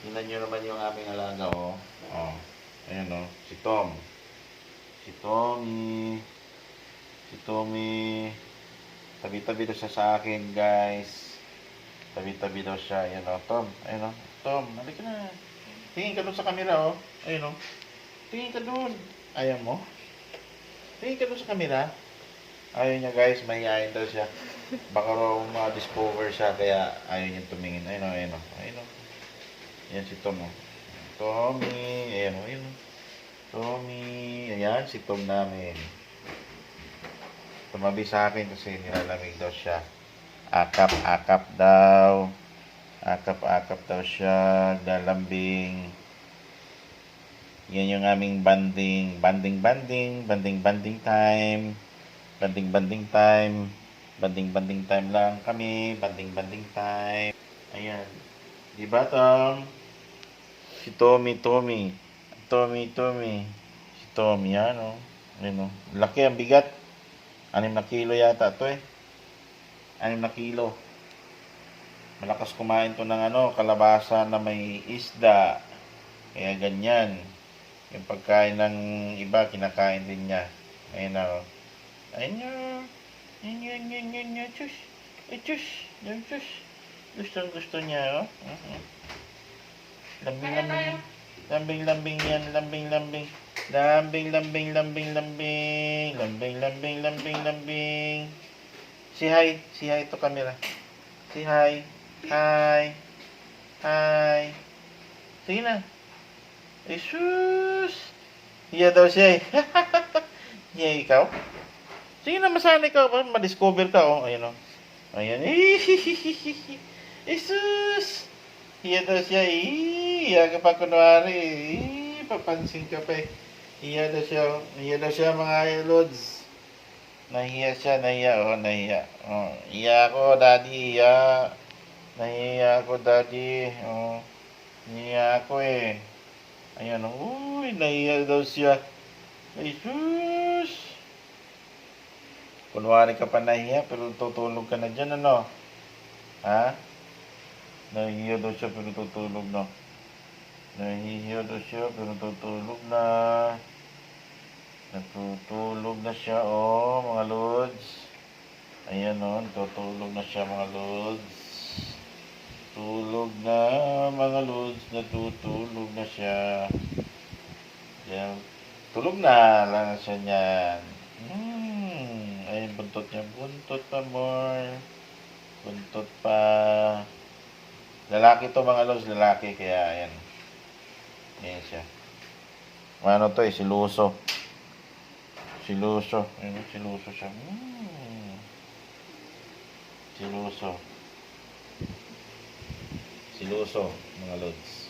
Tingnan nyo naman yung aming alaga, oh. Oh. Ayan, oh. Si Tom. Si Tommy. Si Tommy. Tabi-tabi daw siya sa akin, guys. Tabi-tabi daw siya. Ayan, oh. Tom. Ayan, oh. Tom, halika na. Tingin ka doon sa camera, oh. Ayan, oh. Tingin ka doon. Ayaw mo? Tingin ka doon sa camera. Ayaw niya, guys. Mahihayin daw siya. Baka raw ma-discover siya, kaya ayaw niya tumingin. Ayun, oh. Ayun, oh. Ayun, oh. Ayan si Tom, oh. Tommy. Ayan, oh. Ayan, oh. Tommy. Ayan, si Tom namin. Tumabi sa akin kasi nilalamig daw siya. Akap-akap daw. Akap-akap daw siya. Lalambing. Yan yung aming banding. Banding-banding. Banding-banding time. Banding-banding time. Banding-banding time lang kami. Banding-banding time. Ayan. Diba, Tom? Si Tommy. Tommy. Si Tommy, yan, oh. Ayan, oh. Laki ang bigat. 6 na kilo yata to, eh. 6 na kilo. Malakas kumain to ng kalabasa na may isda. Kaya ganyan. Yung pagkain ng iba, kinakain din niya. Ayan, oh. Ayan, yan. Chus. Chus. Gusto niya, oh. Lambing yan. Lambing. Si hi to camera. Si hi. Hi. Sige na. Jesus. Hiya daw siya, eh. Hiya ikaw. Sige na, masanay ka. Ma-discover ka, oh. Ayan, oh. Ayan. Jesus. Hiya daw siya, eh. Hiya ka pa kunwari, papansin ka pa, eh. Hiya daw siya, mga lods. Nahiya siya, oh, nahiya. Oh, hiya ako, daddy, hiya. Nahiya ako, daddy. Oh, nahiya ako, eh. Ayan, oh. Uy, nahiya daw siya. Jesus. Kunwari ka pa nahiya, pero tutulog ka na dyan, ano? Ha? Nahihiya daw siya pero tutulog na. Natutulog na siya, oh, mga lods. Ayan, oh, natutulog na siya, mga lods. Tulog na, mga lods. Natutulog na siya. Ayan. Tulog na lang siya niyan. Ayun, buntot niya. Buntot pa, more. Buntot pa. Lalaki to, mga lods, lalaki, kaya ayan. Ayan siya. Ano to, eh, siluso. Ayan, siluso siya. Siluso, mga lods.